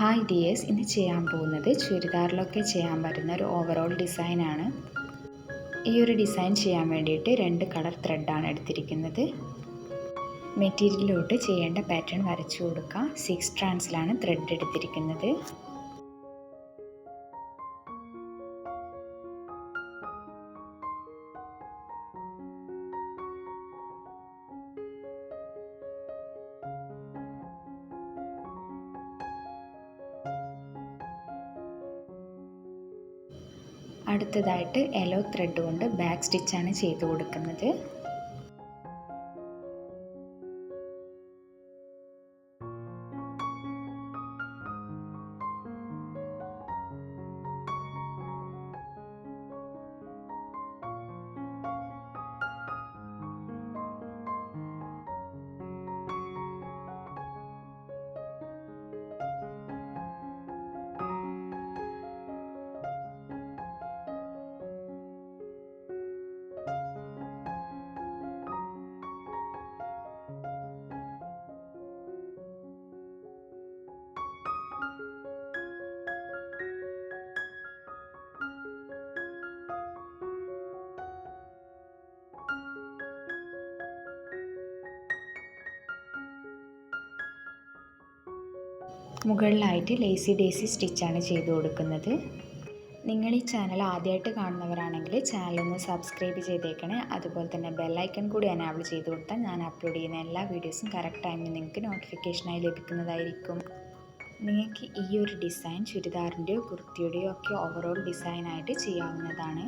Hi dears, ഇന്ന് ചെയ്യാൻ പോകുന്നത് ചുരിദാറിലൊക്കെ ചെയ്യാൻ പറ്റുന്ന ഒരു ഓവറോൾ ഡിസൈനാണ്. ഈ ഒരു ഡിസൈൻ ചെയ്യാൻ വേണ്ടിയിട്ട് 2 കളർ ത്രെഡാണ് എടുത്തിരിക്കുന്നത്. മെറ്റീരിയലിലോട്ട് ചെയ്യേണ്ട പാറ്റേൺ വരച്ചു കൊടുക്കാം. 6 സ്ട്രാൻഡ്സിലാണ് ത്രെഡ് എടുത്തിരിക്കുന്നത്. അടുത്തതായിട്ട് യെല്ലോ ത്രെഡ് കൊണ്ട് ബാക്ക് സ്റ്റിച്ചാണ് ചെയ്ത് കൊടുക്കുന്നത്. മുകളിലായിട്ട് ലേസി ഡേസി സ്റ്റിച്ചാണ് ചെയ്ത് കൊടുക്കുന്നത്. നിങ്ങൾ ഈ ചാനൽ ആദ്യമായിട്ട് കാണുന്നവരാണെങ്കിൽ ചാനലൊന്ന് സബ്സ്ക്രൈബ് ചെയ്തേക്കണേ. അതുപോലെ തന്നെ ബെല്ലൈക്കൺ കൂടി എനേബിൾ ചെയ്ത് കൊടുത്താൽ ഞാൻ അപ്ലോഡ് ചെയ്യുന്ന എല്ലാ വീഡിയോസും കറക്റ്റ് ടൈമിൽ നിങ്ങൾക്ക് നോട്ടിഫിക്കേഷനായി ലഭിക്കുന്നതായിരിക്കും. നിങ്ങൾക്ക് ഈ ഒരു ഡിസൈൻ ചുരിദാറിൻ്റെയോ കുർത്തിയുടെയോ ഒക്കെ ഓവറോൾ ഡിസൈനായിട്ട് ചെയ്യാവുന്നതാണ്.